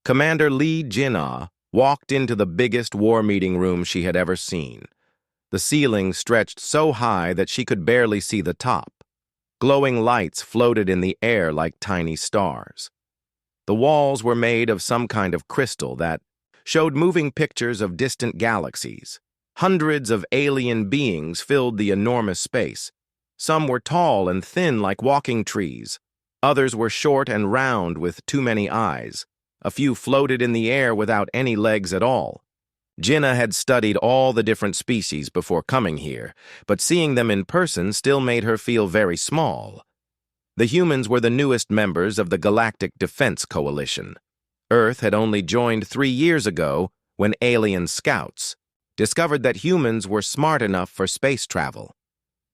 Commander Lee Jin-ah walked into the biggest war meeting room she had ever seen. The ceiling stretched so high that she could barely see the top. Glowing lights floated in the air like tiny stars. The walls were made of some kind of crystal that showed moving pictures of distant galaxies. Hundreds of alien beings filled the enormous space. Some were tall and thin like walking trees. Others were short and round with too many eyes. A few floated in the air without any legs at all. Jinnah had studied all the different species before coming here, but seeing them in person still made her feel very small. The humans were the newest members of the Galactic Defense Coalition. Earth had only joined 3 years ago when alien scouts discovered that humans were smart enough for space travel.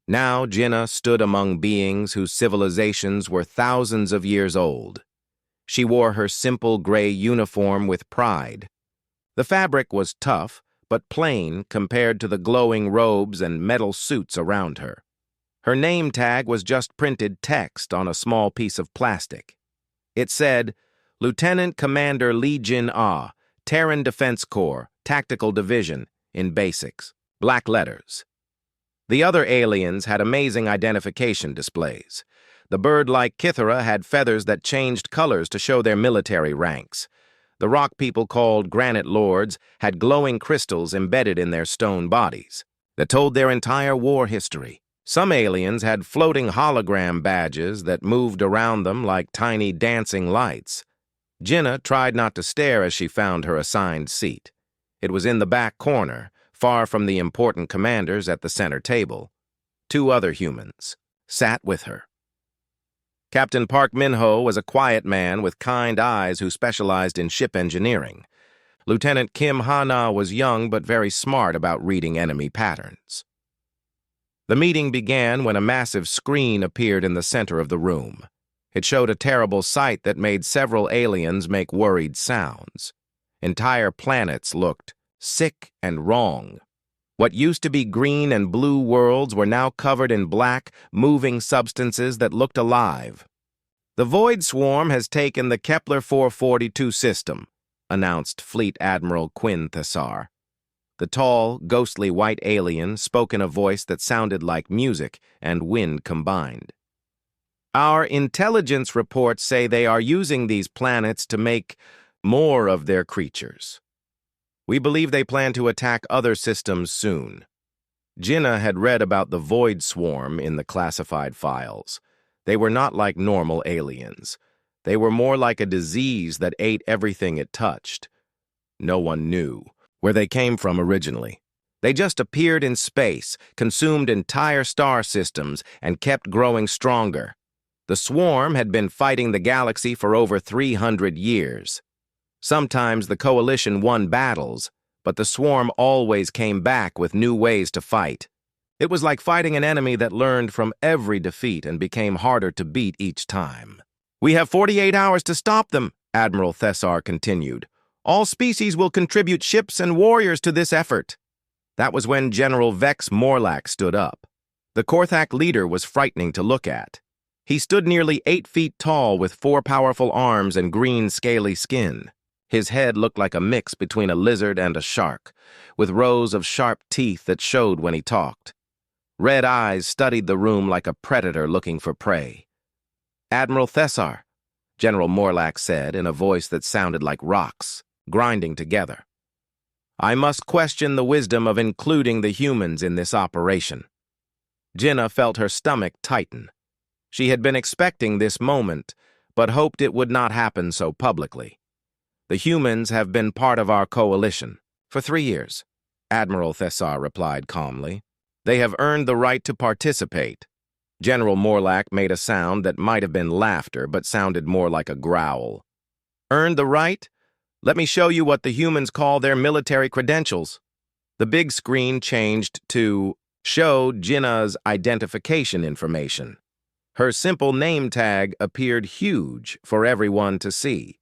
Now Jinnah stood among beings whose civilizations were thousands of years old. She wore her simple gray uniform with pride. The fabric was tough, but plain compared to the glowing robes and metal suits around her. Her name tag was just printed text on a small piece of plastic. It said, Lieutenant Commander Lee Jin-ah, Terran Defense Corps, Tactical Division, in basics, black letters. The other aliens had amazing identification displays. The bird-like Kithara had feathers that changed colors to show their military ranks. The rock people called Granite Lords had glowing crystals embedded in their stone bodies that told their entire war history. Some aliens had floating hologram badges that moved around them like tiny dancing lights. Jinnah tried not to stare as she found her assigned seat. It was in the back corner, far from the important commanders at the center table. 2 other humans sat with her. Captain Park Min-ho was a quiet man with kind eyes who specialized in ship engineering. Lieutenant Kim Ha-na was young but very smart about reading enemy patterns. The meeting began when a massive screen appeared in the center of the room. It showed a terrible sight that made several aliens make worried sounds. Entire planets looked sick and wrong. What used to be green and blue worlds were now covered in black, moving substances that looked alive. The Void Swarm has taken the Kepler 442 system, announced Fleet Admiral Quinn Thessar. The tall, ghostly white alien spoke in a voice that sounded like music and wind combined. Our intelligence reports say they are using these planets to make more of their creatures. We believe they plan to attack other systems soon. Jinnah had read about the Void Swarm in the classified files. They were not like normal aliens. They were more like a disease that ate everything it touched. No one knew where they came from originally. They just appeared in space, consumed entire star systems, and kept growing stronger. The swarm had been fighting the galaxy for over 300 years. Sometimes the coalition won battles, but the swarm always came back with new ways to fight. It was like fighting an enemy that learned from every defeat and became harder to beat each time. We have 48 hours to stop them, Admiral Thessar continued. All species will contribute ships and warriors to this effort. That was when General Vex Morlach stood up. The Korthak leader was frightening to look at. He stood nearly 8 feet tall with 4 powerful arms and green, scaly skin. His head looked like a mix between a lizard and a shark, with rows of sharp teeth that showed when he talked. Red eyes studied the room like a predator looking for prey. Admiral Thessar, General Morlach said in a voice that sounded like rocks, grinding together. I must question the wisdom of including the humans in this operation. Jinnah felt her stomach tighten. She had been expecting this moment, but hoped it would not happen so publicly. The humans have been part of our coalition for 3 years, Admiral Thessar replied calmly. They have earned the right to participate. General Morlach made a sound that might have been laughter, but sounded more like a growl. Earned the right? Let me show you what the humans call their military credentials. The big screen changed to show Jinnah's identification information. Her simple name tag appeared huge for everyone to see.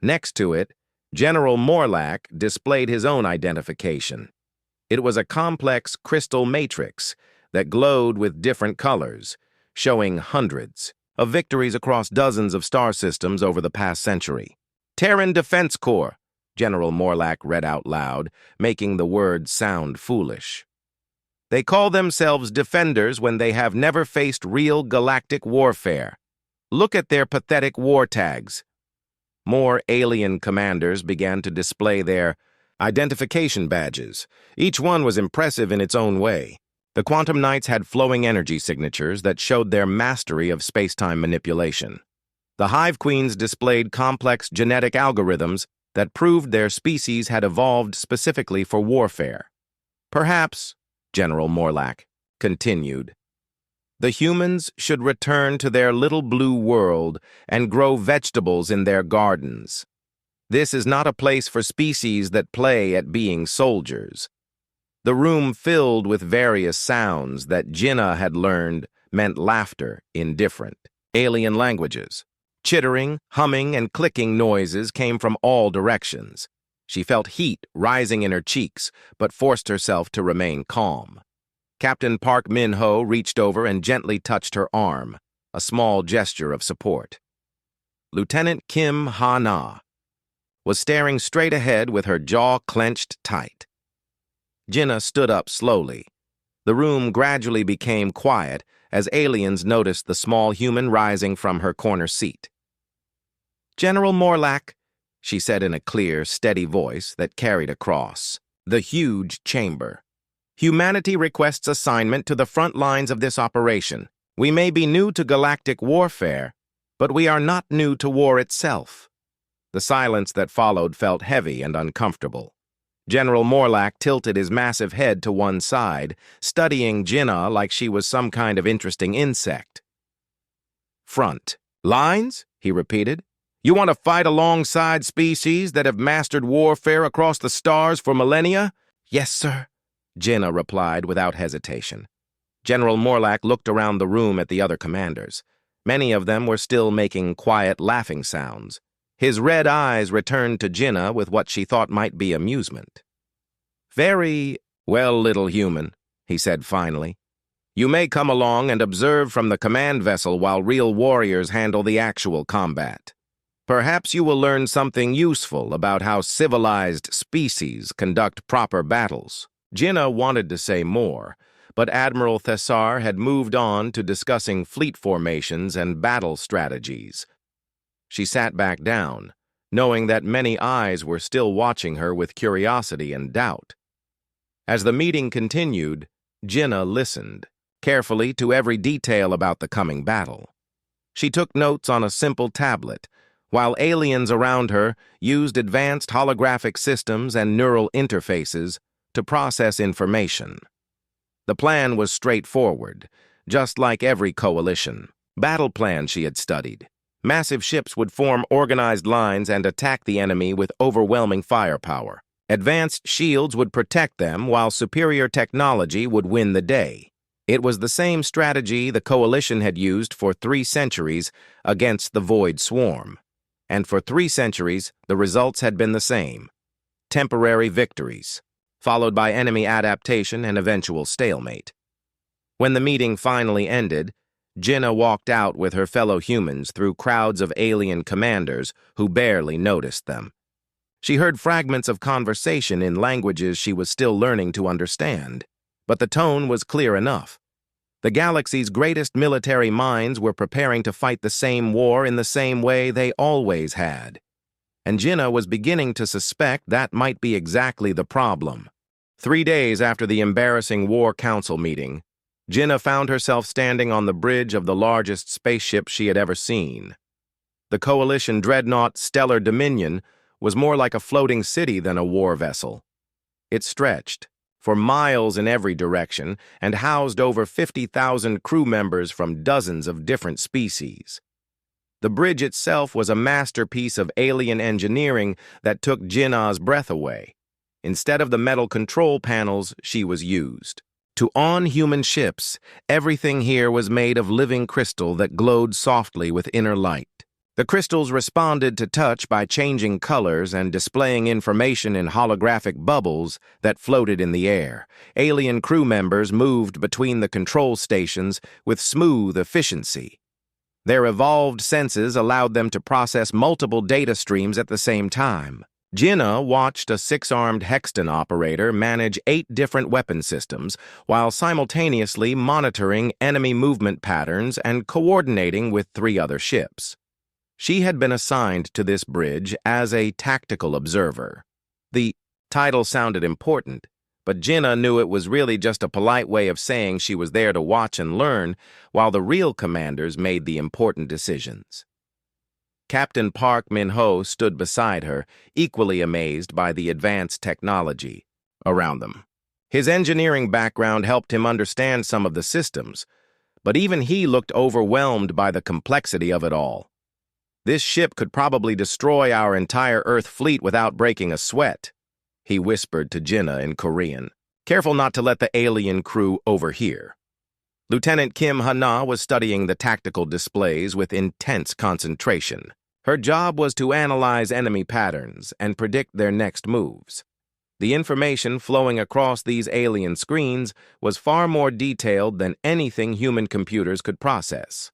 Next to it, General Morlach displayed his own identification. It was a complex crystal matrix that glowed with different colors, showing hundreds of victories across dozens of star systems over the past century. Terran Defense Corps, General Morlack read out loud, making the words sound foolish. They call themselves defenders when they have never faced real galactic warfare. Look at their pathetic war tags. More alien commanders began to display their identification badges. Each one was impressive in its own way. The Quantum Knights had flowing energy signatures that showed their mastery of space-time manipulation. The Hive Queens displayed complex genetic algorithms that proved their species had evolved specifically for warfare. Perhaps, General Morlack continued, the humans should return to their little blue world and grow vegetables in their gardens. This is not a place for species that play at being soldiers. The room filled with various sounds that Jinnah had learned meant laughter in different alien languages. Chittering, humming, and clicking noises came from all directions. She felt heat rising in her cheeks, but forced herself to remain calm. Captain Park Min-ho reached over and gently touched her arm, a small gesture of support. Lieutenant Kim Ha-na was staring straight ahead with her jaw clenched tight. Jinnah stood up slowly. The room gradually became quiet as aliens noticed the small human rising from her corner seat. General Morlack, she said in a clear, steady voice that carried across the huge chamber. Humanity requests assignment to the front lines of this operation. We may be new to galactic warfare, but we are not new to war itself. The silence that followed felt heavy and uncomfortable. General Morlack tilted his massive head to one side, studying Jinnah like she was some kind of interesting insect. Front lines? He repeated. You want to fight alongside species that have mastered warfare across the stars for millennia? Yes, sir, Jinnah replied without hesitation. General Morlack looked around the room at the other commanders. Many of them were still making quiet laughing sounds. His red eyes returned to Jinnah with what she thought might be amusement. Very well, little human, he said finally. You may come along and observe from the command vessel while real warriors handle the actual combat. Perhaps you will learn something useful about how civilized species conduct proper battles. Jinnah wanted to say more, but Admiral Thessar had moved on to discussing fleet formations and battle strategies. She sat back down, knowing that many eyes were still watching her with curiosity and doubt. As the meeting continued, Jinnah listened carefully to every detail about the coming battle. She took notes on a simple tablet, while aliens around her used advanced holographic systems and neural interfaces to process information. The plan was straightforward, just like every coalition. Battle plan she had studied. Massive ships would form organized lines and attack the enemy with overwhelming firepower. Advanced shields would protect them, while superior technology would win the day. It was the same strategy the coalition had used for 3 centuries against the Void Swarm. And for 3 centuries, the results had been the same. Temporary victories, followed by enemy adaptation and eventual stalemate. When the meeting finally ended, Jinnah walked out with her fellow humans through crowds of alien commanders who barely noticed them. She heard fragments of conversation in languages she was still learning to understand, but the tone was clear enough. The galaxy's greatest military minds were preparing to fight the same war in the same way they always had. And Jinnah was beginning to suspect that might be exactly the problem. 3 days after the embarrassing War Council meeting, Jinnah found herself standing on the bridge of the largest spaceship she had ever seen. The Coalition dreadnought Stellar Dominion was more like a floating city than a war vessel. It stretched for miles in every direction and housed over 50,000 crew members from dozens of different species. The bridge itself was a masterpiece of alien engineering that took Jinnah's breath away. Instead of the metal control panels, she was used. To on-human ships, everything here was made of living crystal that glowed softly with inner light. The crystals responded to touch by changing colors and displaying information in holographic bubbles that floated in the air. Alien crew members moved between the control stations with smooth efficiency. Their evolved senses allowed them to process multiple data streams at the same time. Jinnah watched a six-armed Hexton operator manage 8 different weapon systems while simultaneously monitoring enemy movement patterns and coordinating with 3 other ships. She had been assigned to this bridge as a tactical observer. The title sounded important, but Jinnah knew it was really just a polite way of saying she was there to watch and learn while the real commanders made the important decisions. Captain Park Min-ho stood beside her, equally amazed by the advanced technology around them. His engineering background helped him understand some of the systems, but even he looked overwhelmed by the complexity of it all. This ship could probably destroy our entire Earth fleet without breaking a sweat, he whispered to Jinnah in Korean, careful not to let the alien crew overhear. Lieutenant Kim Ha-na was studying the tactical displays with intense concentration. Her job was to analyze enemy patterns and predict their next moves. The information flowing across these alien screens was far more detailed than anything human computers could process.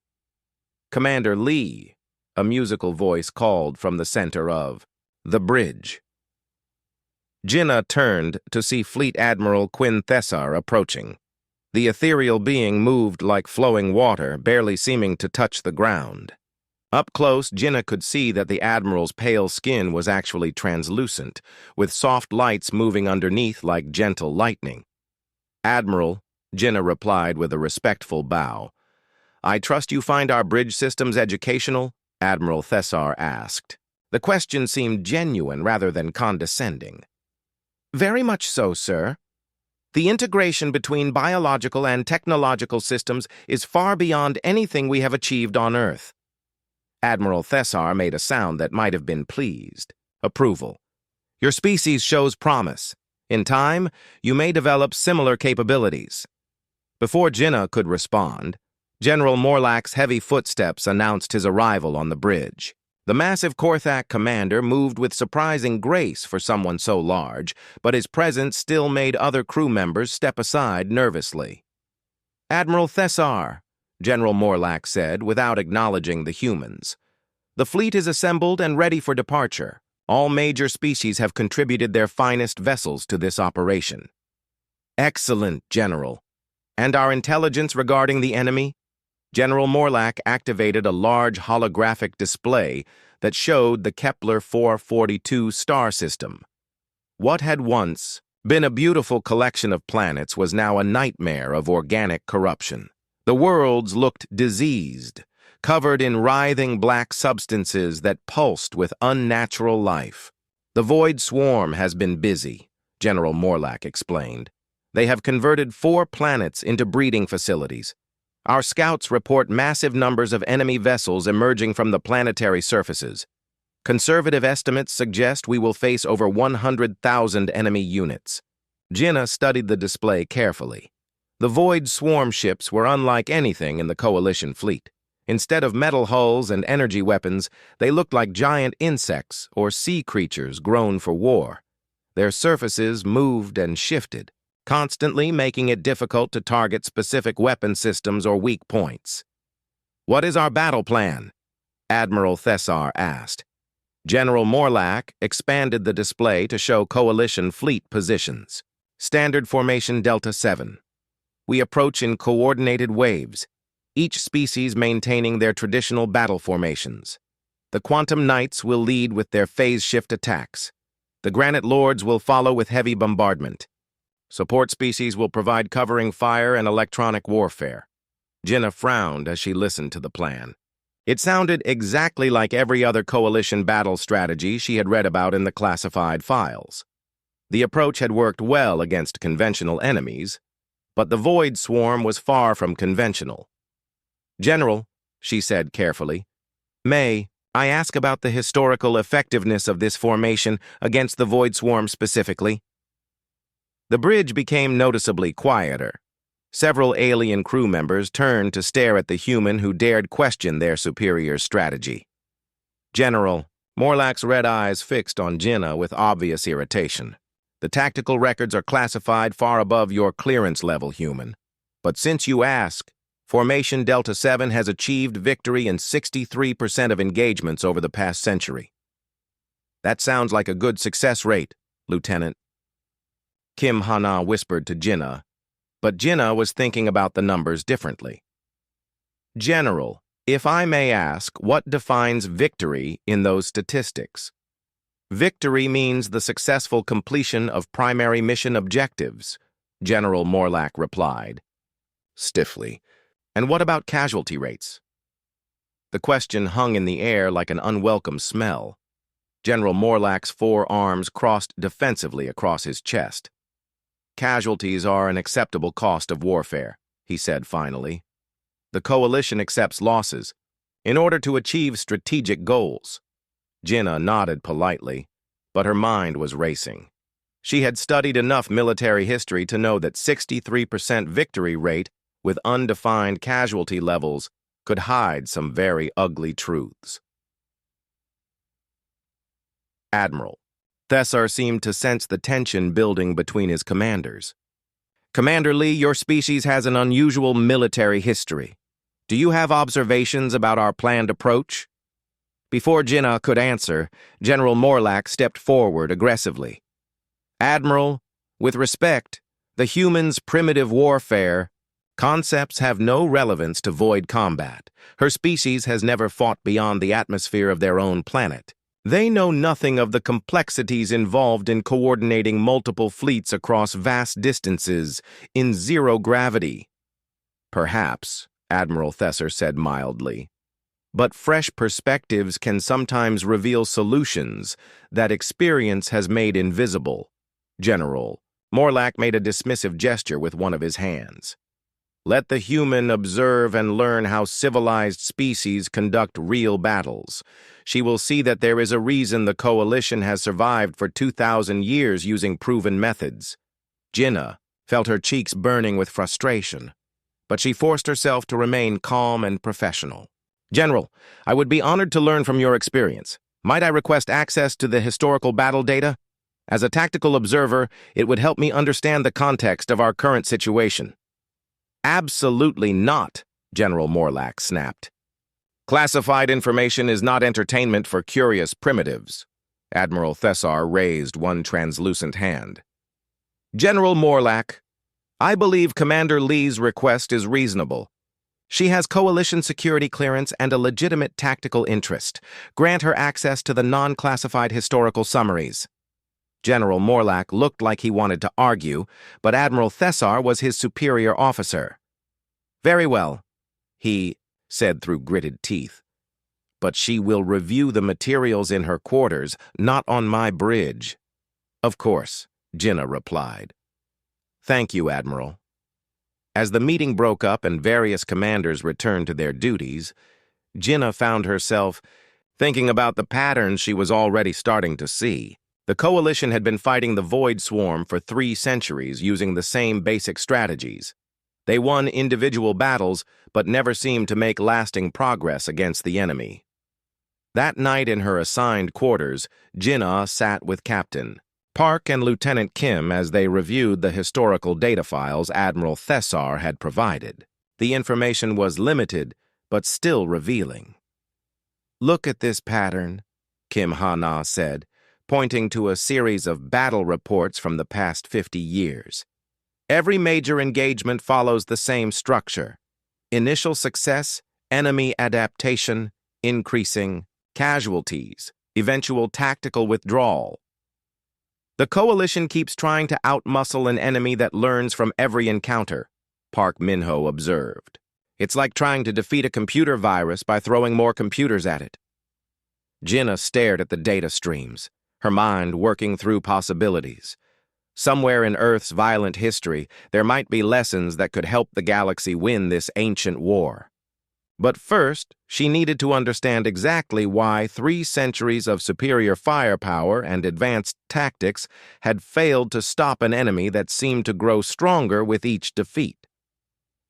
Commander Lee, a musical voice called from the center of the bridge. Jinnah turned to see Fleet Admiral Quinn Thessar approaching. The ethereal being moved like flowing water, barely seeming to touch the ground. Up close, Jinnah could see that the Admiral's pale skin was actually translucent, with soft lights moving underneath like gentle lightning. "Admiral," Jinnah replied with a respectful bow. "I trust you find our bridge systems educational?" Admiral Thessar asked. The question seemed genuine rather than condescending. "Very much so, sir. The integration between biological and technological systems is far beyond anything we have achieved on Earth." Admiral Thessar made a sound that might have been pleased. Approval. "Your species shows promise. In time, you may develop similar capabilities." Before Jinnah could respond, General Morlack's heavy footsteps announced his arrival on the bridge. The massive Korthak commander moved with surprising grace for someone so large, but his presence still made other crew members step aside nervously. "Admiral Thessar," General Morlack said without acknowledging the humans. "The fleet is assembled and ready for departure. All major species have contributed their finest vessels to this operation." "Excellent, General. And our intelligence regarding the enemy?" General Morlack activated a large holographic display that showed the Kepler 442 star system. What had once been a beautiful collection of planets was now a nightmare of organic corruption. The worlds looked diseased, covered in writhing black substances that pulsed with unnatural life. "The Void Swarm has been busy," General Morlack explained. "They have converted 4 planets into breeding facilities. Our scouts report massive numbers of enemy vessels emerging from the planetary surfaces. Conservative estimates suggest we will face over 100,000 enemy units." Jinnah studied the display carefully. The Void Swarm ships were unlike anything in the Coalition fleet. Instead of metal hulls and energy weapons, they looked like giant insects or sea creatures grown for war. Their surfaces moved and shifted, constantly making it difficult to target specific weapon systems or weak points. "What is our battle plan?" Admiral Thessar asked. General Morlack expanded the display to show Coalition fleet positions. "Standard formation Delta 7. We approach in coordinated waves, each species maintaining their traditional battle formations. The Quantum Knights will lead with their phase shift attacks. The Granite Lords will follow with heavy bombardment. Support species will provide covering fire and electronic warfare." Jinnah frowned as she listened to the plan. It sounded exactly like every other Coalition battle strategy she had read about in the classified files. The approach had worked well against conventional enemies, but the Void Swarm was far from conventional. "General," she said carefully, "may I ask about the historical effectiveness of this formation against the Void Swarm specifically?" The bridge became noticeably quieter. Several alien crew members turned to stare at the human who dared question their superior's strategy. "General," Morlack's red eyes fixed on Jinnah with obvious irritation. "The tactical records are classified far above your clearance level, human. But since you ask, Formation Delta 7 has achieved victory in 63% of engagements over the past century. That sounds like a good success rate, Lieutenant. Kim Hana whispered to Jinnah, but Jinnah was thinking about the numbers differently. General, if I may ask, what defines victory in those statistics? Victory means the successful completion of primary mission objectives, General Morlack replied, stiffly. And what about casualty rates? The question hung in the air like an unwelcome smell. General Morlack's four arms crossed defensively across his chest. Casualties are an acceptable cost of warfare, he said finally. The coalition accepts losses in order to achieve strategic goals. Jinnah nodded politely, but her mind was racing. She had studied enough military history to know that 63% victory rate with undefined casualty levels could hide some very ugly truths. Admiral Thessar seemed to sense the tension building between his commanders. Commander Lee, your species has an unusual military history. Do you have observations about our planned approach? Before Jinnah could answer, General Morlack stepped forward aggressively. Admiral, with respect, the humans' primitive warfare concepts have no relevance to void combat. Her species has never fought beyond the atmosphere of their own planet. They know nothing of the complexities involved in coordinating multiple fleets across vast distances in zero gravity. Perhaps, Admiral Thessar said mildly, but fresh perspectives can sometimes reveal solutions that experience has made invisible. General, Morlack made a dismissive gesture with one of his hands. Let the human observe and learn how civilized species conduct real battles. She will see that there is a reason the coalition has survived for 2,000 years using proven methods. Jinnah felt her cheeks burning with frustration, but she forced herself to remain calm and professional. General, I would be honored to learn from your experience. Might I request access to the historical battle data? As a tactical observer, it would help me understand the context of our current situation. Absolutely not, General Morlack snapped. Classified information is not entertainment for curious primitives. Admiral Thessar raised one translucent hand. General Morlack, I believe Commander Lee's request is reasonable. She has coalition security clearance and a legitimate tactical interest. Grant her access to the non-classified historical summaries. General Morlack looked like he wanted to argue, but Admiral Thessar was his superior officer. Very well, he said through gritted teeth. But she will review the materials in her quarters, not on my bridge. Of course, Jinnah replied. Thank you, Admiral. As the meeting broke up and various commanders returned to their duties, Jinnah found herself thinking about the patterns she was already starting to see. The coalition had been fighting the Void Swarm for 3 centuries using the same basic strategies. They won individual battles, but never seemed to make lasting progress against the enemy. That night in her assigned quarters, Jinnah sat with Captain Park and Lieutenant Kim as they reviewed the historical data files Admiral Thessar had provided. The information was limited, but still revealing. Look at this pattern, Kim Hana said, pointing to a series of battle reports from the past 50 years. Every major engagement follows the same structure. Initial success, enemy adaptation, increasing casualties, eventual tactical withdrawal. The coalition keeps trying to outmuscle an enemy that learns from every encounter, Park Minho observed. It's like trying to defeat a computer virus by throwing more computers at it. Jinnah stared at the data streams, her mind working through possibilities. Somewhere in Earth's violent history, there might be lessons that could help the galaxy win this ancient war. But first, she needed to understand exactly why 3 centuries of superior firepower and advanced tactics had failed to stop an enemy that seemed to grow stronger with each defeat.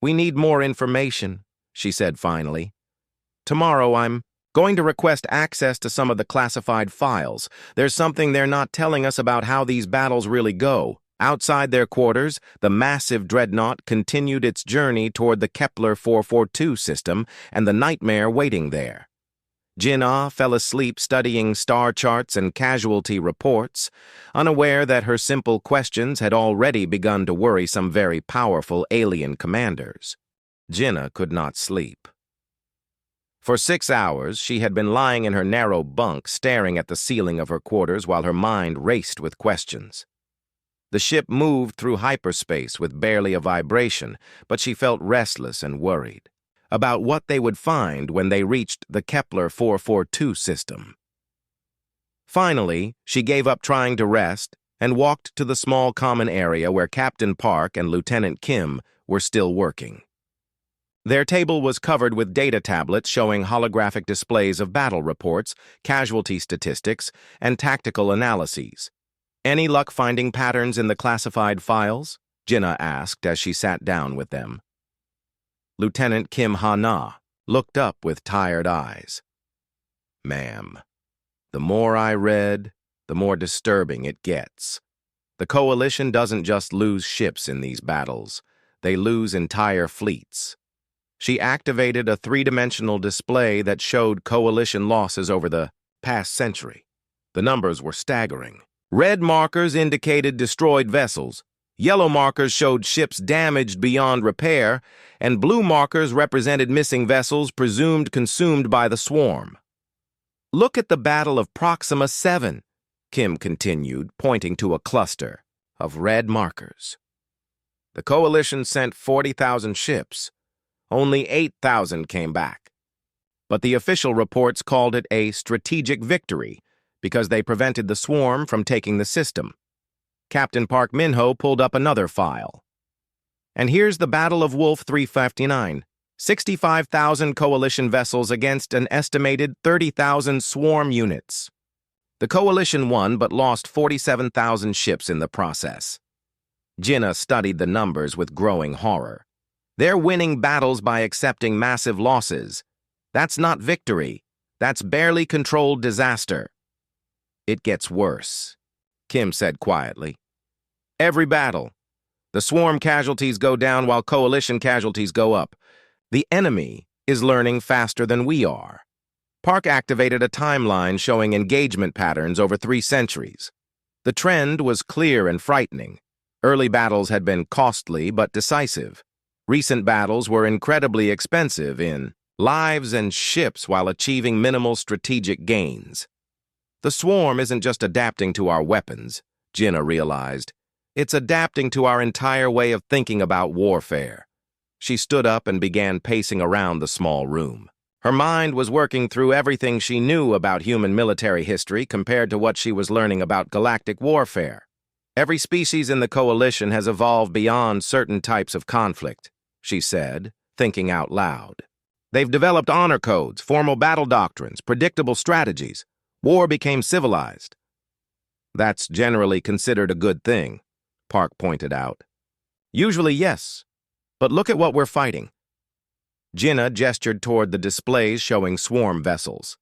We need more information, she said finally. Tomorrow I'm going to request access to some of the classified files. There's something they're not telling us about how these battles really go. Outside their quarters, the massive dreadnought continued its journey toward the Kepler 442 system and the nightmare waiting there. Jinnah fell asleep studying star charts and casualty reports, unaware that her simple questions had already begun to worry some very powerful alien commanders. Jinnah could not sleep. For 6 hours, she had been lying in her narrow bunk, staring at the ceiling of her quarters while her mind raced with questions. The ship moved through hyperspace with barely a vibration, but she felt restless and worried about what they would find when they reached the Kepler 442 system. Finally, she gave up trying to rest and walked to the small common area where Captain Park and Lieutenant Kim were still working. Their table was covered with data tablets showing holographic displays of battle reports, casualty statistics, and tactical analyses. "Any luck finding patterns in the classified files?" Jinnah asked as she sat down with them. Lieutenant Kim Ha-na looked up with tired eyes. "Ma'am, the more I read, the more disturbing it gets. The Coalition doesn't just lose ships in these battles, they lose entire fleets." She activated a three-dimensional display that showed Coalition losses over the past century. The numbers were staggering. Red markers indicated destroyed vessels, yellow markers showed ships damaged beyond repair, and blue markers represented missing vessels presumed consumed by the swarm. "Look at the Battle of Proxima 7, Kim continued, pointing to a cluster of red markers. "The Coalition sent 40,000 ships. Only 8,000 came back. But the official reports called it a strategic victory because they prevented the swarm from taking the system." Captain Park Min-ho pulled up another file. "And here's the Battle of Wolf 359. 65,000 Coalition vessels against an estimated 30,000 swarm units. The Coalition won but lost 47,000 ships in the process." Jinnah studied the numbers with growing horror. They're winning battles by accepting massive losses. That's not victory. That's barely controlled disaster. "It gets worse," Kim said quietly. "Every battle, the swarm casualties go down while Coalition casualties go up. The enemy is learning faster than we are." Park activated a timeline showing engagement patterns over 3 centuries. The trend was clear and frightening. Early battles had been costly but decisive. Recent battles were incredibly expensive in lives and ships while achieving minimal strategic gains. The swarm isn't just adapting to our weapons, Jinnah realized. It's adapting to our entire way of thinking about warfare. She stood up and began pacing around the small room. Her mind was working through everything she knew about human military history compared to what she was learning about galactic warfare. "Every species in the Coalition has evolved beyond certain types of conflict," she said, thinking out loud. "They've developed honor codes, formal battle doctrines, predictable strategies. War became civilized." "That's generally considered a good thing," Park pointed out. "Usually, yes. But look at what we're fighting." Jinnah gestured toward the displays showing swarm vessels.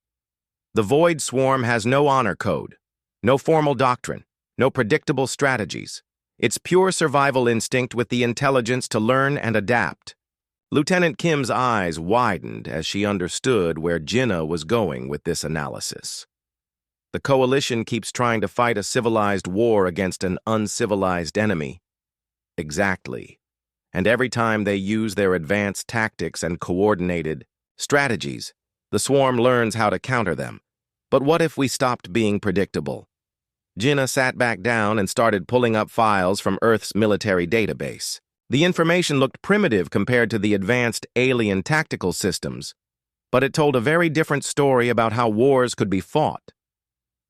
"The Void Swarm has no honor code, no formal doctrine, no predictable strategies. It's pure survival instinct with the intelligence to learn and adapt." Lieutenant Kim's eyes widened as she understood where Jinnah was going with this analysis. The Coalition keeps trying to fight a civilized war against an uncivilized enemy. Exactly. And every time they use their advanced tactics and coordinated strategies, the swarm learns how to counter them. But what if we stopped being predictable? Jinnah sat back down and started pulling up files from Earth's military database. The information looked primitive compared to the advanced alien tactical systems, but it told a very different story about how wars could be fought.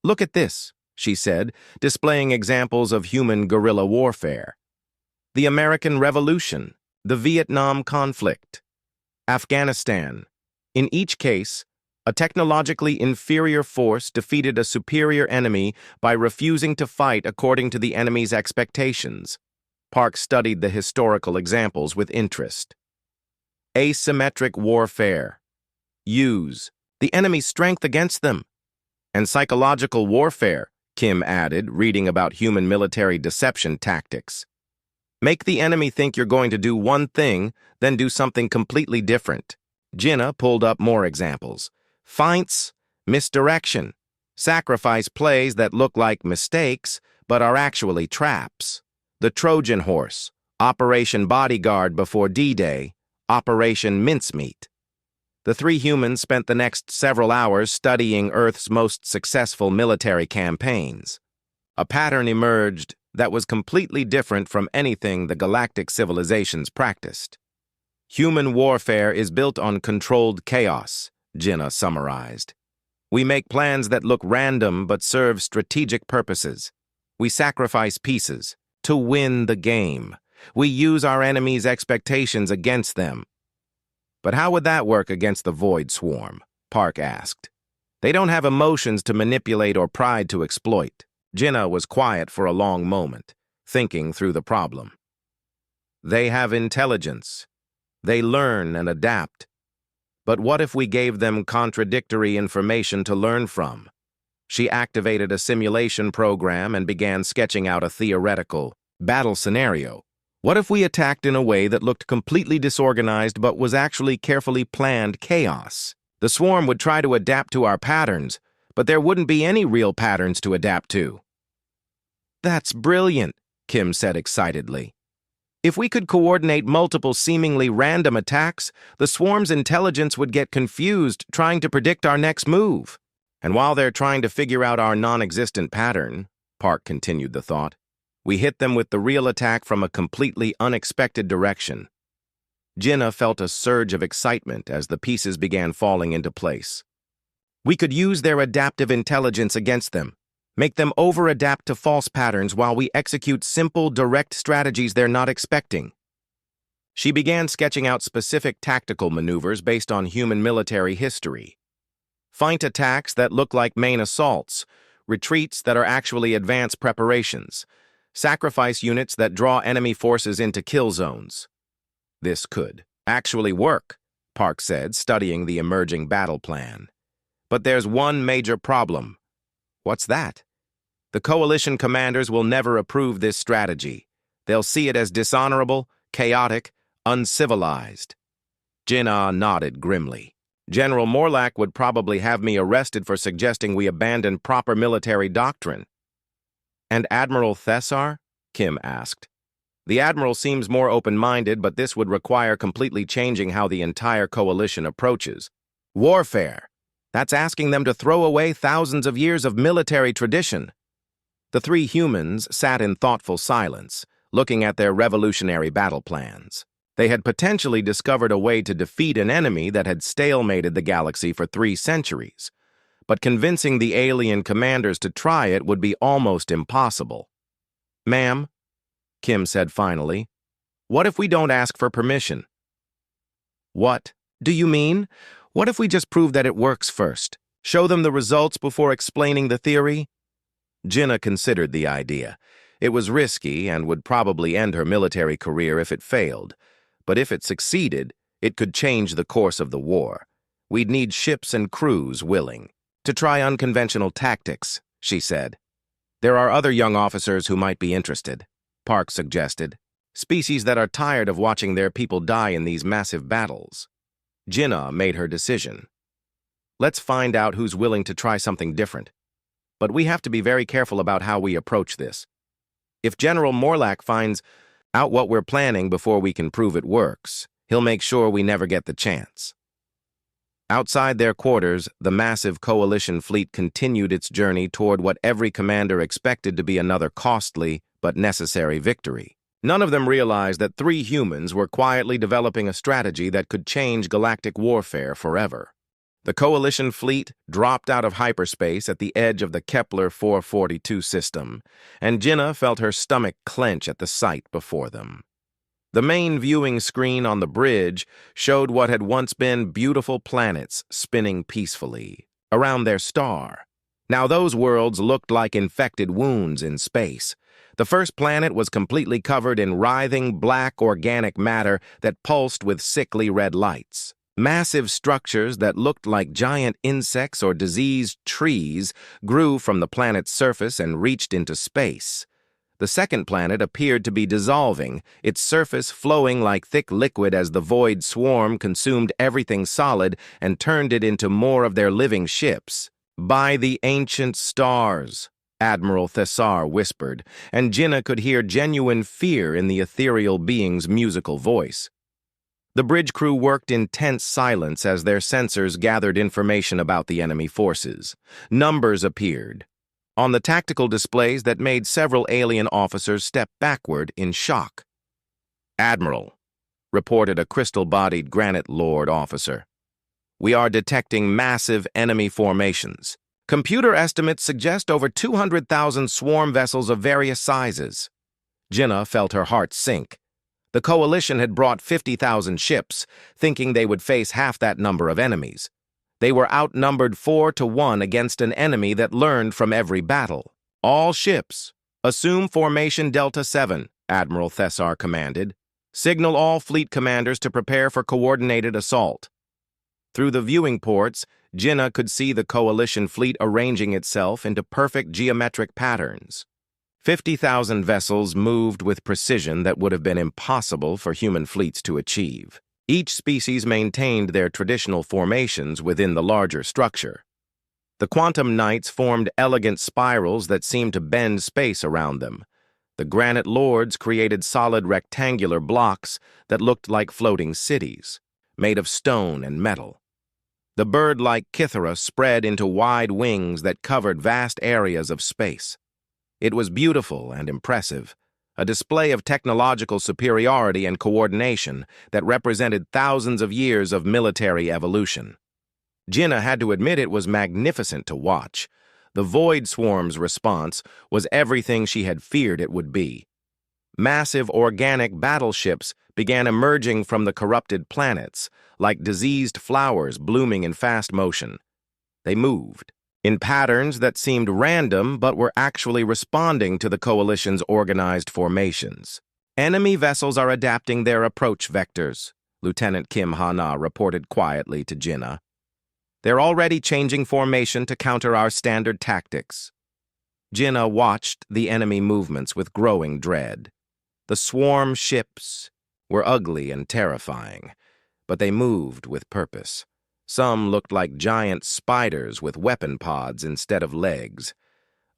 "Look at this," she said, displaying examples of human guerrilla warfare. The American Revolution, the Vietnam conflict, Afghanistan. In each case, a technologically inferior force defeated a superior enemy by refusing to fight according to the enemy's expectations. Park studied the historical examples with interest. Asymmetric warfare. Use the enemy's strength against them. And psychological warfare. Kim added, reading about human military deception tactics. Make the enemy think you're going to do one thing, then do something completely different. Jinnah pulled up more examples. Feints, misdirection, sacrifice plays that look like mistakes, but are actually traps. The Trojan Horse, Operation Bodyguard before D-Day, Operation Mincemeat. The three humans spent the next several hours studying Earth's most successful military campaigns. A pattern emerged that was completely different from anything the galactic civilizations practiced. Human warfare is built on controlled chaos, Jinnah summarized. We make plans that look random but serve strategic purposes. We sacrifice pieces to win the game. We use our enemies' expectations against them. But how would that work against the Void Swarm? Park asked. They don't have emotions to manipulate or pride to exploit. Jinnah was quiet for a long moment, thinking through the problem. They have intelligence. They learn and adapt. But what if we gave them contradictory information to learn from? She activated a simulation program and began sketching out a theoretical battle scenario. What if we attacked in a way that looked completely disorganized but was actually carefully planned chaos? The swarm would try to adapt to our patterns, but there wouldn't be any real patterns to adapt to. That's brilliant, Kim said excitedly. If we could coordinate multiple seemingly random attacks, the swarm's intelligence would get confused trying to predict our next move. And while they're trying to figure out our non-existent pattern, Park continued the thought, we hit them with the real attack from a completely unexpected direction. Jinnah felt a surge of excitement as the pieces began falling into place. We could use their adaptive intelligence against them, make them over-adapt to false patterns while we execute simple, direct strategies they're not expecting. She began sketching out specific tactical maneuvers based on human military history. Feint attacks that look like main assaults, retreats that are actually advanced preparations, sacrifice units that draw enemy forces into kill zones. This could actually work, Park said, studying the emerging battle plan. But there's one major problem. What's that? The coalition commanders will never approve this strategy. They'll see it as dishonorable, chaotic, uncivilized. Jinnah nodded grimly. General Morlack would probably have me arrested for suggesting we abandon proper military doctrine. And Admiral Thessar? Kim asked. The Admiral seems more open-minded, but this would require completely changing how the entire coalition approaches. Warfare. That's asking them to throw away thousands of years of military tradition. The three humans sat in thoughtful silence, looking at their revolutionary battle plans. They had potentially discovered a way to defeat an enemy that had stalemated the galaxy for 3 centuries. But convincing the alien commanders to try it would be almost impossible. Ma'am, Kim said finally, what if we don't ask for permission? What do you mean? What if we just prove that it works first? Show them the results before explaining the theory? Jinnah considered the idea. It was risky and would probably end her military career if it failed. But if it succeeded, it could change the course of the war. We'd need ships and crews willing to try unconventional tactics, she said. There are other young officers who might be interested, Park suggested. Species that are tired of watching their people die in these massive battles. Jinnah made her decision. Let's find out who's willing to try something different. But we have to be very careful about how we approach this. If General Morlack finds out what we're planning before we can prove it works, he'll make sure we never get the chance. Outside their quarters, the massive coalition fleet continued its journey toward what every commander expected to be another costly but necessary victory. None of them realized that 3 humans were quietly developing a strategy that could change galactic warfare forever. The coalition fleet dropped out of hyperspace at the edge of the Kepler 442 system, and Jinnah felt her stomach clench at the sight before them. The main viewing screen on the bridge showed what had once been beautiful planets spinning peacefully around their star. Now those worlds looked like infected wounds in space. The first planet was completely covered in writhing black organic matter that pulsed with sickly red lights. Massive structures that looked like giant insects or diseased trees grew from the planet's surface and reached into space. The second planet appeared to be dissolving, its surface flowing like thick liquid as the void swarm consumed everything solid and turned it into more of their living ships. "By the ancient stars," Admiral Thessar whispered, and Jinnah could hear genuine fear in the ethereal being's musical voice. The bridge crew worked in tense silence as their sensors gathered information about the enemy forces. Numbers appeared on the tactical displays that made several alien officers step backward in shock. "Admiral," reported a crystal-bodied Granite Lord officer, "we are detecting massive enemy formations. Computer estimates suggest over 200,000 swarm vessels of various sizes." Jinnah felt her heart sink. The coalition had brought 50,000 ships, thinking they would face half that number of enemies. They were outnumbered 4-1 against an enemy that learned from every battle. "All ships, assume formation Delta 7, Admiral Thessar commanded. Signal all fleet commanders to prepare for coordinated assault." Through the viewing ports, Jinnah could see the coalition fleet arranging itself into perfect geometric patterns. 50,000 vessels moved with precision that would have been impossible for human fleets to achieve. Each species maintained their traditional formations within the larger structure. The quantum knights formed elegant spirals that seemed to bend space around them. The Granite Lords created solid rectangular blocks that looked like floating cities, made of stone and metal. The bird-like Kythera spread into wide wings that covered vast areas of space. It was beautiful and impressive, a display of technological superiority and coordination that represented thousands of years of military evolution. Jinnah had to admit it was magnificent to watch. The Void Swarm's response was everything she had feared it would be. Massive organic battleships began emerging from the corrupted planets, like diseased flowers blooming in fast motion. They moved in patterns that seemed random but were actually responding to the coalition's organized formations. "Enemy vessels are adapting their approach vectors," Lieutenant Kim Ha-na reported quietly to Jinnah. "They're already changing formation to counter our standard tactics." Jinnah watched the enemy movements with growing dread. The swarm ships were ugly and terrifying, but they moved with purpose. Some looked like giant spiders with weapon pods instead of legs.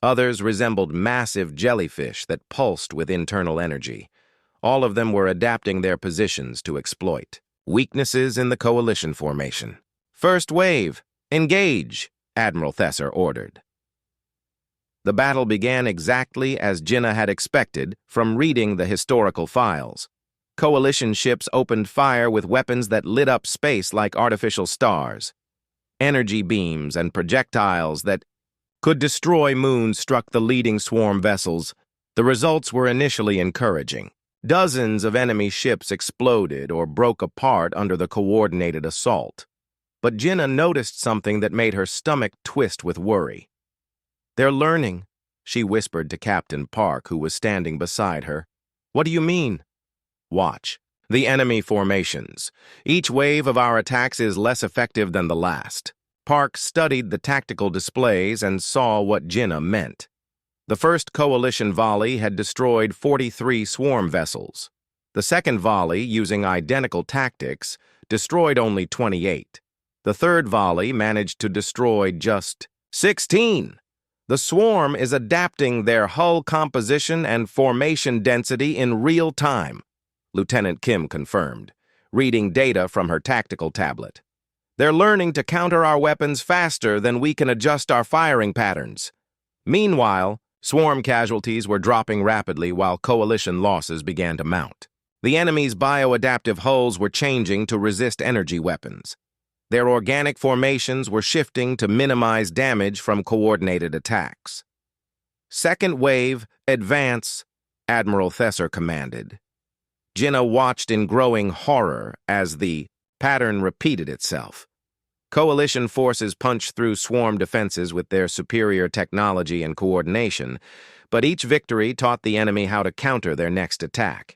Others resembled massive jellyfish that pulsed with internal energy. All of them were adapting their positions to exploit weaknesses in the coalition formation. "First wave, engage," Admiral Thessar ordered. The battle began exactly as Jinnah had expected from reading the historical files. Coalition ships opened fire with weapons that lit up space like artificial stars. Energy beams and projectiles that could destroy moons struck the leading swarm vessels. The results were initially encouraging. Dozens of enemy ships exploded or broke apart under the coordinated assault. But Jinnah noticed something that made her stomach twist with worry. "They're learning," she whispered to Captain Park, who was standing beside her. "What do you mean?" "Watch the enemy formations. Each wave of our attacks is less effective than the last." Park studied the tactical displays and saw what Jinnah meant. The first coalition volley had destroyed 43 swarm vessels. The second volley, using identical tactics, destroyed only 28. The third volley managed to destroy just 16. The swarm is adapting their hull composition and formation density in real time, Lieutenant Kim confirmed, reading data from her tactical tablet. "They're learning to counter our weapons faster than we can adjust our firing patterns." Meanwhile, swarm casualties were dropping rapidly while coalition losses began to mount. The enemy's bioadaptive hulls were changing to resist energy weapons. Their organic formations were shifting to minimize damage from coordinated attacks. "Second wave, advance," Admiral Thessar commanded. Jinnah watched in growing horror as the pattern repeated itself. Coalition forces punched through swarm defenses with their superior technology and coordination, but each victory taught the enemy how to counter their next attack.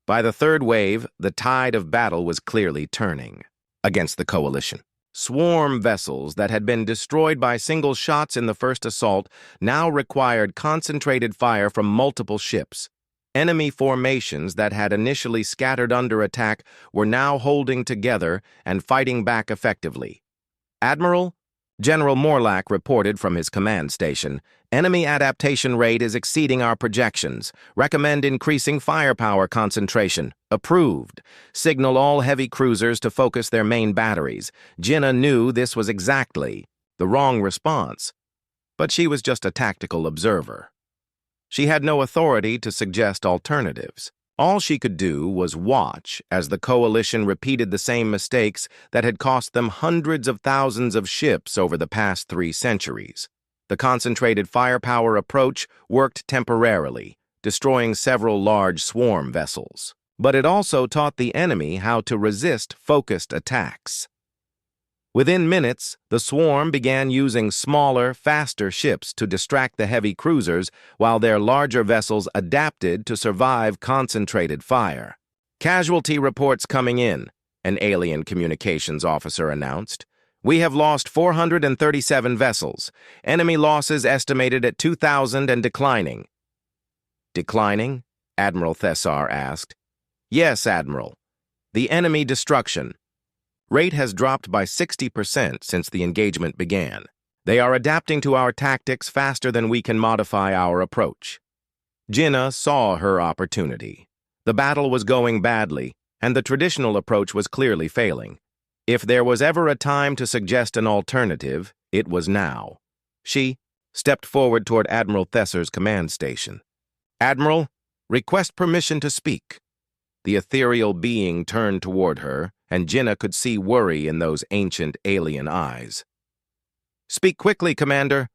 By the third wave, the tide of battle was clearly turning. against the coalition. Swarm vessels that had been destroyed by single shots in the first assault now required concentrated fire from multiple ships. Enemy formations that had initially scattered under attack were now holding together and fighting back effectively. Admiral, General Morlack reported from his command station, enemy adaptation rate is exceeding our projections. Recommend increasing firepower concentration. Approved. Signal all heavy cruisers to focus their main batteries. Jinnah knew this was exactly the wrong response, but she was just a tactical observer. She had no authority to suggest alternatives. All she could do was watch as the coalition repeated the same mistakes that had cost them hundreds of thousands of ships over the past 3 centuries. The concentrated firepower approach worked temporarily, destroying several large swarm vessels. But it also taught the enemy how to resist focused attacks. Within minutes, the swarm began using smaller, faster ships to distract the heavy cruisers while their larger vessels adapted to survive concentrated fire. Casualty reports coming in, an alien communications officer announced. We have lost 437 vessels. Enemy losses estimated at 2,000 and declining. Declining? Admiral Thessar asked. Yes, Admiral. The enemy destruction rate has dropped by 60% since the engagement began. They are adapting to our tactics faster than we can modify our approach. Jinnah saw her opportunity. The battle was going badly, and the traditional approach was clearly failing. If there was ever a time to suggest an alternative, it was now. She stepped forward toward Admiral Thessar's command station. Admiral, request permission to speak. The ethereal being turned toward her, and Jinnah could see worry in those ancient alien eyes. Speak quickly, Commander.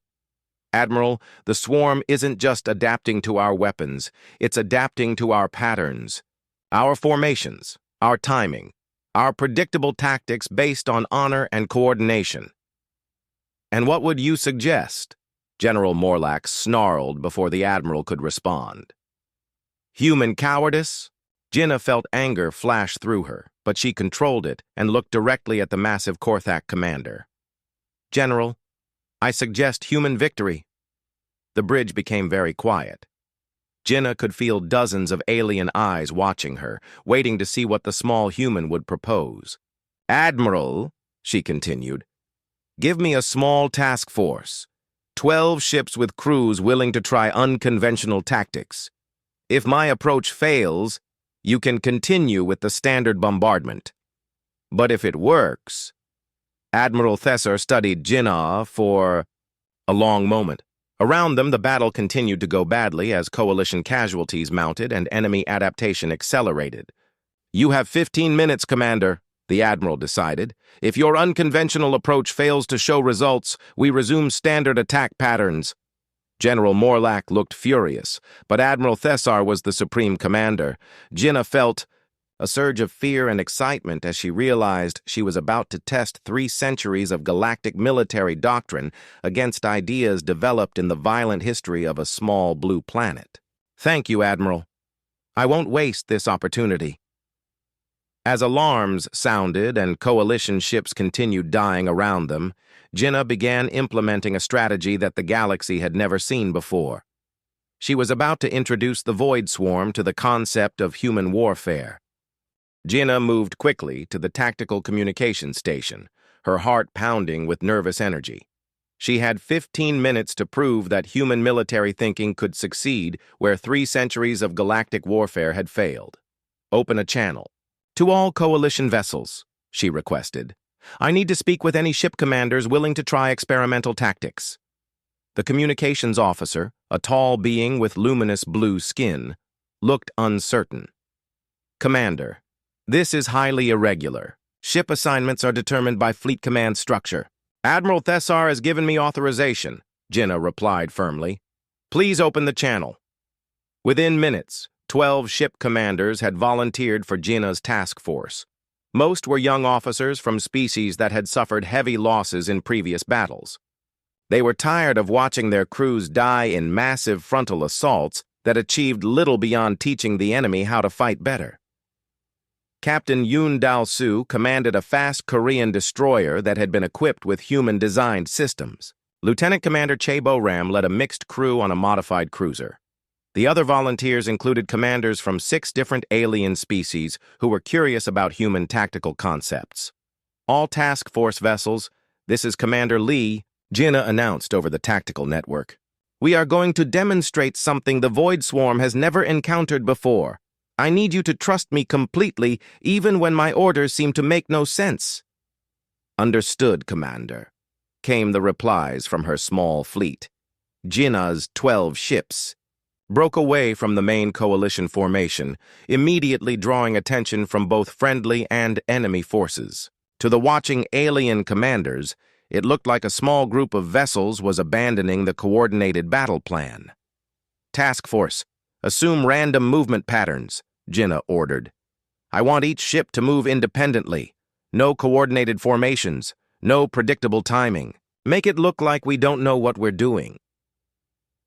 Admiral, the swarm isn't just adapting to our weapons, it's adapting to our patterns, our formations, our timing, our predictable tactics based on honor and coordination. And what would you suggest? General Morlack snarled before the Admiral could respond. Human cowardice? Jinnah felt anger flash through her, but she controlled it and looked directly at the massive Korthak commander. General, I suggest human victory. The bridge became very quiet. Jinnah could feel dozens of alien eyes watching her, waiting to see what the small human would propose. Admiral, she continued, give me a small task force. 12 ships with crews willing to try unconventional tactics. If my approach fails, you can continue with the standard bombardment. But if it works... Admiral Thessar studied Jinnah for a long moment. Around them, the battle continued to go badly as coalition casualties mounted and enemy adaptation accelerated. You have 15 minutes, Commander, the Admiral decided. If your unconventional approach fails to show results, we resume standard attack patterns. General Morlack looked furious, but Admiral Thessar was the supreme commander. Jinnah felt a surge of fear and excitement as she realized she was about to test 3 centuries of galactic military doctrine against ideas developed in the violent history of a small blue planet. Thank you, Admiral. I won't waste this opportunity. As alarms sounded and coalition ships continued dying around them, Jinnah began implementing a strategy that the galaxy had never seen before. She was about to introduce the Void Swarm to the concept of human warfare. Jinnah moved quickly to the tactical communication station, her heart pounding with nervous energy. She had 15 minutes to prove that human military thinking could succeed where 3 centuries of galactic warfare had failed. Open a channel. To all coalition vessels, she requested. I need to speak with any ship commanders willing to try experimental tactics. The communications officer, a tall being with luminous blue skin, looked uncertain. Commander, this is highly irregular. Ship assignments are determined by fleet command structure. Admiral Thessar has given me authorization, Jinnah replied firmly. Please open the channel. Within minutes, 12 ship commanders had volunteered for Jinnah's task force. Most were young officers from species that had suffered heavy losses in previous battles. They were tired of watching their crews die in massive frontal assaults that achieved little beyond teaching the enemy how to fight better. Captain Yoon Dal-soo commanded a fast Korean destroyer that had been equipped with human-designed systems. Lieutenant Commander Chae Bo-ram led a mixed crew on a modified cruiser. The other volunteers included commanders from 6 different alien species who were curious about human tactical concepts. All task force vessels, this is Commander Lee, Jinna announced over the tactical network. We are going to demonstrate something the Void Swarm has never encountered before. I need you to trust me completely, even when my orders seem to make no sense. Understood, Commander, came the replies from her small fleet. Jinna's 12 ships broke away from the main coalition formation, immediately drawing attention from both friendly and enemy forces. To the watching alien commanders, it looked like a small group of vessels was abandoning the coordinated battle plan. Task Force, assume random movement patterns, Jinna ordered. I want each ship to move independently. No coordinated formations, no predictable timing. Make it look like we don't know what we're doing.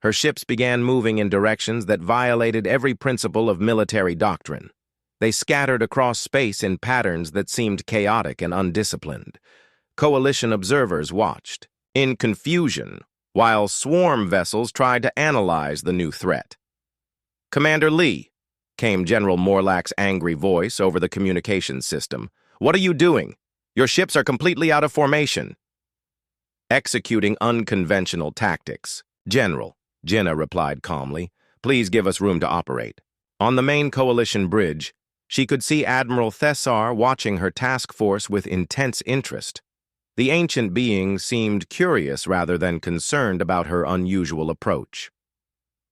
Her ships began moving in directions that violated every principle of military doctrine. They scattered across space in patterns that seemed chaotic and undisciplined. Coalition observers watched, in confusion, while swarm vessels tried to analyze the new threat. Commander Lee, came General Morlack's angry voice over the communications system. What are you doing? Your ships are completely out of formation. Executing unconventional tactics. General, Jinna replied calmly. Please give us room to operate. On the main coalition bridge, she could see Admiral Thessar watching her task force with intense interest. The ancient being seemed curious rather than concerned about her unusual approach.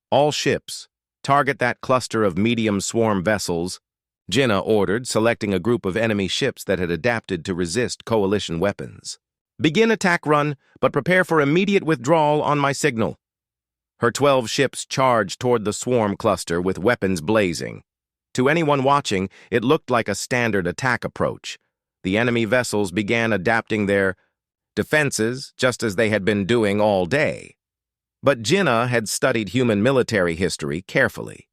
All ships, target that cluster of medium swarm vessels, Jinna ordered, selecting a group of enemy ships that had adapted to resist coalition weapons. Begin attack run, but prepare for immediate withdrawal on my signal. Her 12 ships charged toward the swarm cluster with weapons blazing. To anyone watching, it looked like a standard attack approach. The enemy vessels began adapting their defenses just as they had been doing all day. But Jinna had studied human military history carefully.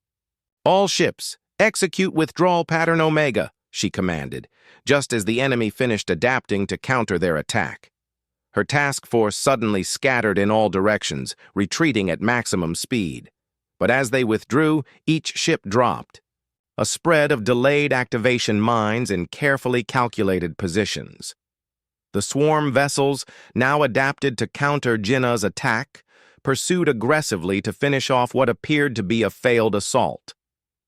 All ships, execute withdrawal pattern Omega, she commanded, just as the enemy finished adapting to counter their attack. Her task force suddenly scattered in all directions, retreating at maximum speed. But as they withdrew, each ship dropped. A spread of delayed activation mines in carefully calculated positions. The swarm vessels, now adapted to counter Jinna's attack, pursued aggressively to finish off what appeared to be a failed assault.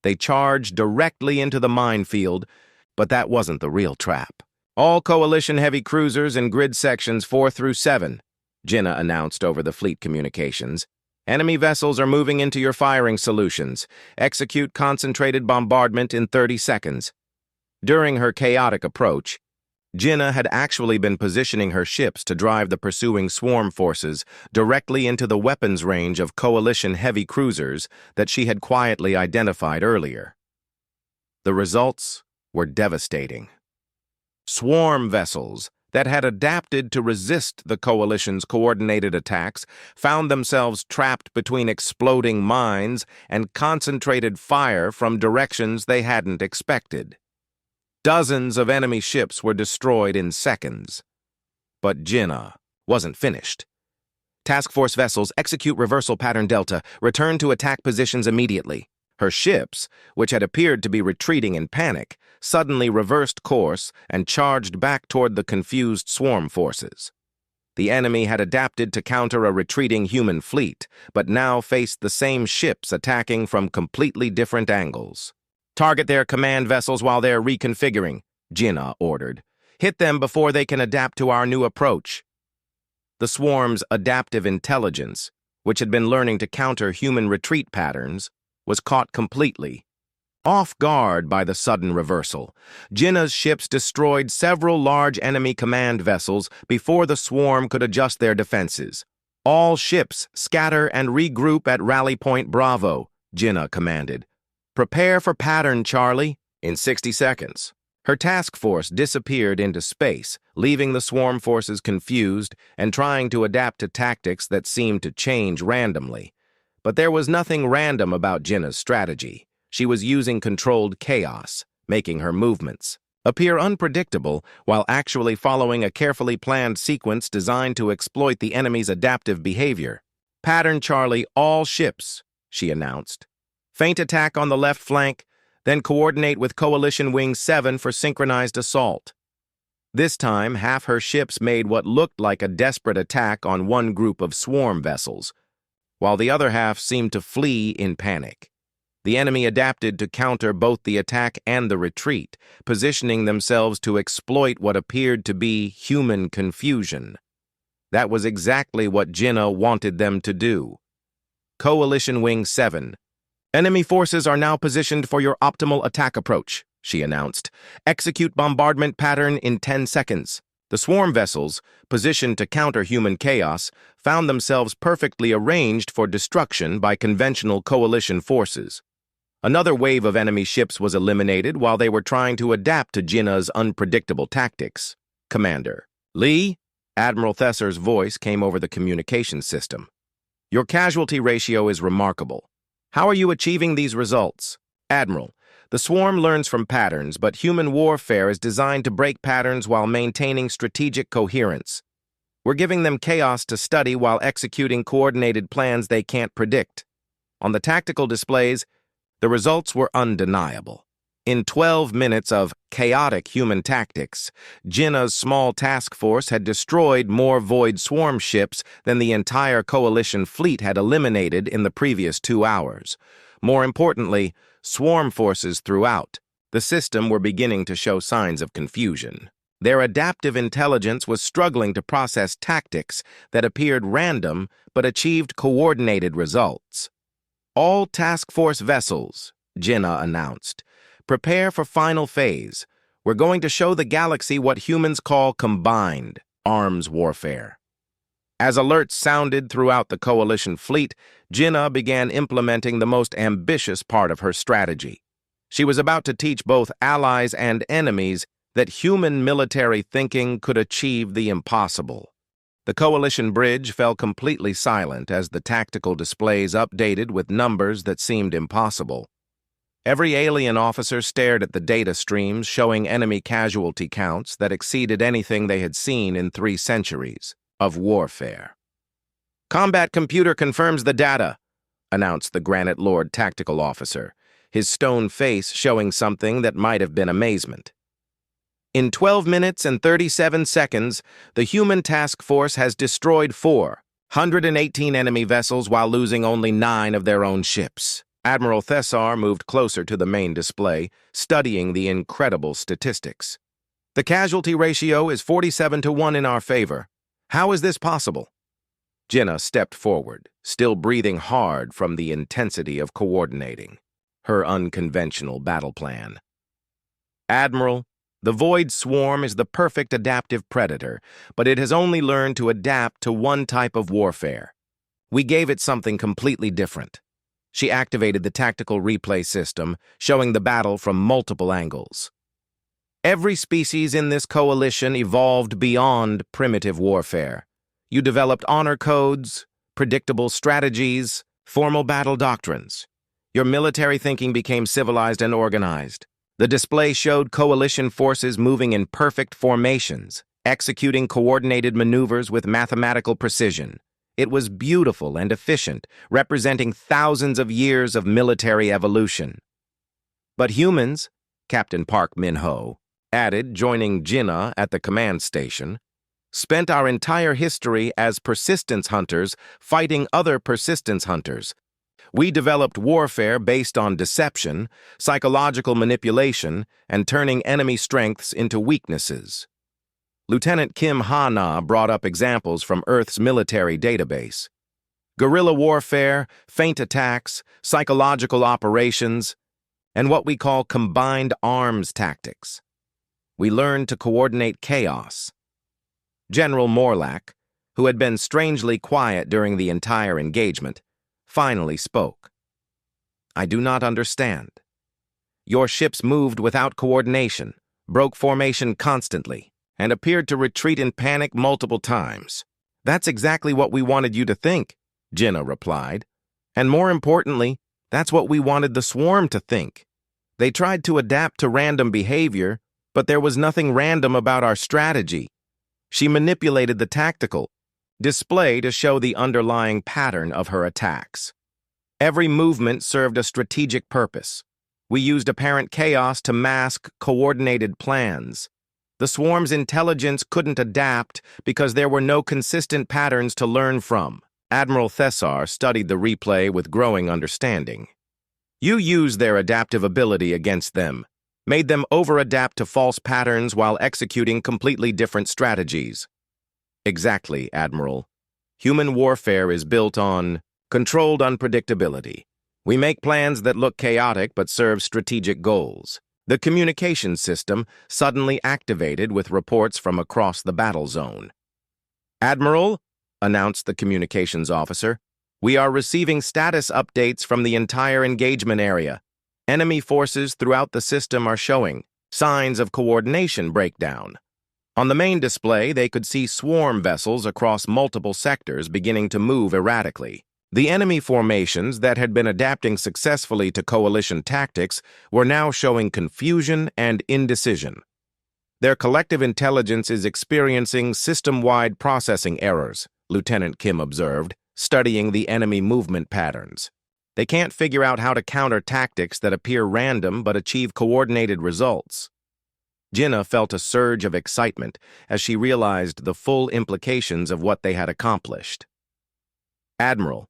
They charged directly into the minefield, but that wasn't the real trap. All coalition heavy cruisers in grid sections 4 through 7, Jinna announced over the fleet communications. Enemy vessels are moving into your firing solutions. Execute concentrated bombardment in 30 seconds. During her chaotic approach, Jinna had actually been positioning her ships to drive the pursuing swarm forces directly into the weapons range of coalition heavy cruisers that she had quietly identified earlier. The results were devastating. Swarm vessels that had adapted to resist the coalition's coordinated attacks found themselves trapped between exploding mines and concentrated fire from directions they hadn't expected. Dozens of enemy ships were destroyed in seconds. But Jinna wasn't finished. Task Force vessels, execute reversal pattern Delta, return to attack positions immediately. Her ships, which had appeared to be retreating in panic, suddenly reversed course and charged back toward the confused swarm forces. The enemy had adapted to counter a retreating human fleet, but now faced the same ships attacking from completely different angles. Target their command vessels while they're reconfiguring, Jinna ordered. Hit them before they can adapt to our new approach. The swarm's adaptive intelligence, which had been learning to counter human retreat patterns, was caught completely. Off guard by the sudden reversal, Jinna's ships destroyed several large enemy command vessels before the swarm could adjust their defenses. All ships scatter and regroup at Rally Point Bravo, Jinna commanded. Prepare for pattern, Charlie. In 60 seconds. Her task force disappeared into space, leaving the swarm forces confused and trying to adapt to tactics that seemed to change randomly. But there was nothing random about Jinna's strategy. She was using controlled chaos, making her movements appear unpredictable while actually following a carefully planned sequence designed to exploit the enemy's adaptive behavior. "Pattern Charlie, all ships," she announced. "Feint attack on the left flank, then coordinate with Coalition Wing 7 for synchronized assault." This time, half her ships made what looked like a desperate attack on one group of swarm vessels, while the other half seemed to flee in panic. The enemy adapted to counter both the attack and the retreat, positioning themselves to exploit what appeared to be human confusion. That was exactly what Jinnah wanted them to do. "Coalition Wing 7. Enemy forces are now positioned for your optimal attack approach," she announced. "Execute bombardment pattern in 10 seconds. The swarm vessels, positioned to counter human chaos, found themselves perfectly arranged for destruction by conventional coalition forces. Another wave of enemy ships was eliminated while they were trying to adapt to Jinnah's unpredictable tactics. "Commander Lee," Admiral Thesser's voice came over the communication system. "Your casualty ratio is remarkable. How are you achieving these results?" "Admiral, the swarm learns from patterns, but human warfare is designed to break patterns while maintaining strategic coherence. We're giving them chaos to study while executing coordinated plans they can't predict." On the tactical displays, the results were undeniable. In 12 minutes of chaotic human tactics, Jinnah's small task force had destroyed more Void swarm ships than the entire coalition fleet had eliminated in the previous 2 hours. More importantly, swarm forces throughout the system were beginning to show signs of confusion. Their adaptive intelligence was struggling to process tactics that appeared random but achieved coordinated results. "All task force vessels," Jinnah announced. "Prepare for final phase. We're going to show the galaxy what humans call combined arms warfare." As alerts sounded throughout the coalition fleet, Jinnah began implementing the most ambitious part of her strategy. She was about to teach both allies and enemies that human military thinking could achieve the impossible. The coalition bridge fell completely silent as the tactical displays updated with numbers that seemed impossible. Every alien officer stared at the data streams showing enemy casualty counts that exceeded anything they had seen in 3 centuries of warfare. "Combat computer confirms the data," announced the Granite Lord tactical officer, his stone face showing something that might have been amazement. "In 12 minutes and 37 seconds, the human task force has destroyed 418 enemy vessels while losing only 9 of their own ships." Admiral Thesser moved closer to the main display, studying the incredible statistics. "The casualty ratio is 47-1 in our favor. How is this possible?" Jinnah stepped forward, still breathing hard from the intensity of coordinating her unconventional battle plan. "Admiral, the Void swarm is the perfect adaptive predator, but it has only learned to adapt to one type of warfare. We gave it something completely different." She activated the tactical replay system, showing the battle from multiple angles. "Every species in this coalition evolved beyond primitive warfare. You developed honor codes, predictable strategies, formal battle doctrines. Your military thinking became civilized and organized. The display showed coalition forces moving in perfect formations, executing coordinated maneuvers with mathematical precision. It was beautiful and efficient, representing thousands of years of military evolution. "But humans," Captain Park Min-ho added, joining Jinnah at the command station, "spent our entire history as persistence hunters fighting other persistence hunters. We developed warfare based on deception, psychological manipulation, and turning enemy strengths into weaknesses." Lieutenant Kim Ha-na brought up examples from Earth's military database. Guerrilla warfare, feint attacks, psychological operations, and what we call combined arms tactics. We learned to coordinate chaos. General Morlack, who had been strangely quiet during the entire engagement, finally spoke. "I do not understand. Your ships moved without coordination, broke formation constantly, and appeared to retreat in panic multiple times." "That's exactly what we wanted you to think," Jinnah replied. "And more importantly, that's what we wanted the swarm to think. They tried to adapt to random behavior, but there was nothing random about our strategy. She manipulated the tactical display to show the underlying pattern of her attacks. Every movement served a strategic purpose. We used apparent chaos to mask coordinated plans. The swarm's intelligence couldn't adapt because there were no consistent patterns to learn from. Admiral Thessar studied the replay with growing understanding. You used their adaptive ability against them, made them over-adapt to false patterns while executing completely different strategies. Exactly, Admiral. Human warfare is built on controlled unpredictability. We make plans that look chaotic but serve strategic goals. The communication system suddenly activated with reports from across the battle zone. Admiral, announced the communications officer, we are receiving status updates from the entire engagement area. Enemy forces throughout the system are showing signs of coordination breakdown. On the main display, they could see swarm vessels across multiple sectors beginning to move erratically. The enemy formations that had been adapting successfully to coalition tactics were now showing confusion and indecision. Their collective intelligence is experiencing system-wide processing errors, Lieutenant Kim observed, studying the enemy movement patterns. They can't figure out how to counter tactics that appear random but achieve coordinated results. Jinnah felt a surge of excitement as she realized the full implications of what they had accomplished. Admiral,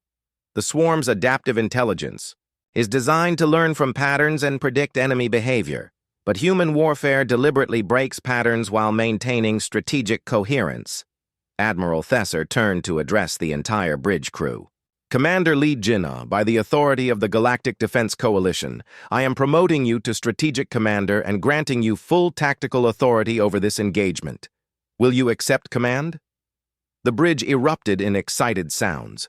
the swarm's adaptive intelligence is designed to learn from patterns and predict enemy behavior, but human warfare deliberately breaks patterns while maintaining strategic coherence. Admiral Thessar turned to address the entire bridge crew. Commander Lee Jinnah, by the authority of the Galactic Defense Coalition, I am promoting you to Strategic Commander and granting you full tactical authority over this engagement. Will you accept command? The bridge erupted in excited sounds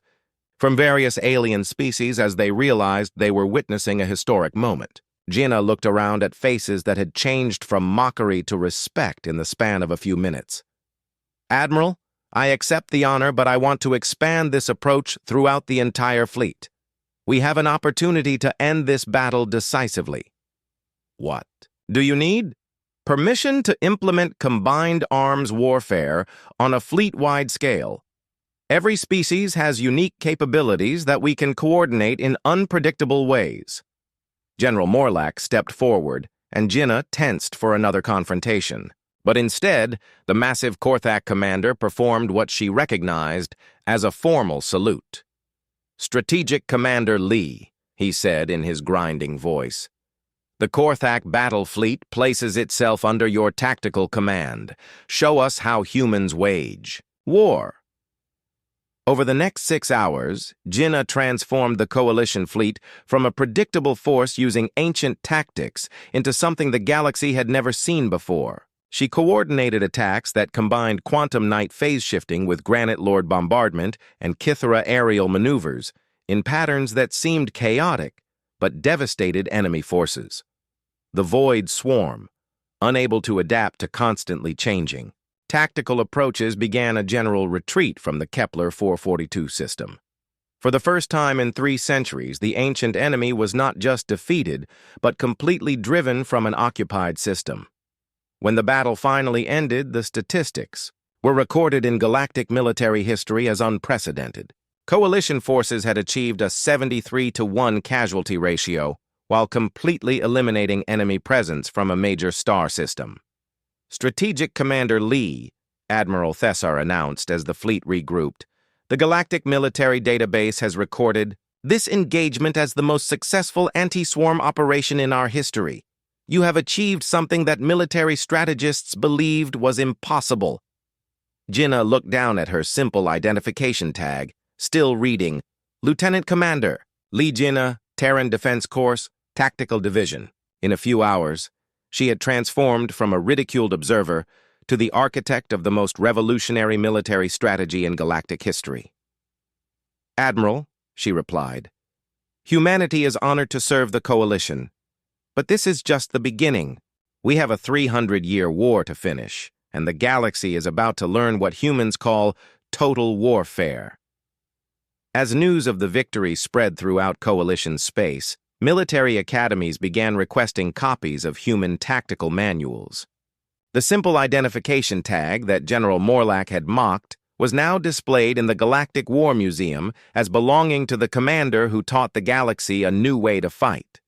from various alien species as they realized they were witnessing a historic moment. Jinnah looked around at faces that had changed from mockery to respect in the span of a few minutes. Admiral, I accept the honor, but I want to expand this approach throughout the entire fleet. We have an opportunity to end this battle decisively. What do you need? Permission to implement combined arms warfare on a fleet-wide scale. Every species has unique capabilities that we can coordinate in unpredictable ways. General Morlack stepped forward, and Jinnah tensed for another confrontation. But instead, the massive Korthak commander performed what she recognized as a formal salute. Strategic Commander Lee, he said in his grinding voice. The Korthak battle fleet places itself under your tactical command. Show us how humans wage war. Over the next 6 hours, Jinnah transformed the coalition fleet from a predictable force using ancient tactics into something the galaxy had never seen before. She coordinated attacks that combined Quantum Night phase shifting with Granite Lord bombardment and Kithra aerial maneuvers in patterns that seemed chaotic but devastated enemy forces. The Void Swarm, unable to adapt to constantly changing tactical approaches, began a general retreat from the Kepler 442 system. For the first time in 3 centuries, the ancient enemy was not just defeated, but completely driven from an occupied system. When the battle finally ended, the statistics were recorded in galactic military history as unprecedented. Coalition forces had achieved a 73-to-1 casualty ratio, while completely eliminating enemy presence from a major star system. Strategic Commander Lee, Admiral Thessar announced as the fleet regrouped, the Galactic Military Database has recorded this engagement as the most successful anti-swarm operation in our history. You have achieved something that military strategists believed was impossible. Jinnah looked down at her simple identification tag, still reading, Lieutenant Commander, Lee Jinnah, Terran Defense Course, Tactical Division. In a few hours, she had transformed from a ridiculed observer to the architect of the most revolutionary military strategy in galactic history. Admiral, she replied, humanity is honored to serve the coalition. But this is just the beginning. We have a 300-year war to finish, and the galaxy is about to learn what humans call total warfare. As news of the victory spread throughout coalition space, Military academies began requesting copies of human tactical manuals. The simple identification tag that General Morlack had mocked was now displayed in the Galactic War Museum as belonging to the commander who taught the galaxy a new way to fight.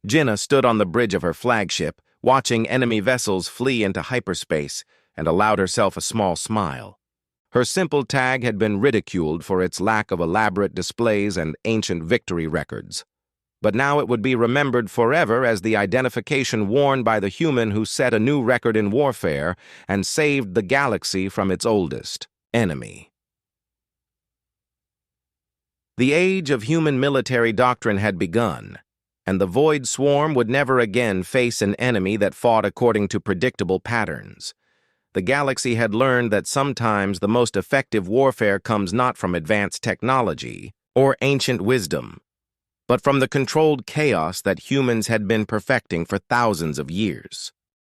Jinnah stood on the bridge of her flagship, watching enemy vessels flee into hyperspace, and allowed herself a small smile. Her simple tag had been ridiculed for its lack of elaborate displays and ancient victory records. But now it would be remembered forever as the identification worn by the human who set a new record in warfare and saved the galaxy from its oldest enemy. The age of human military doctrine had begun, and the Void Swarm would never again face an enemy that fought according to predictable patterns. The galaxy had learned that sometimes the most effective warfare comes not from advanced technology or ancient wisdom, but from the controlled chaos that humans had been perfecting for thousands of years.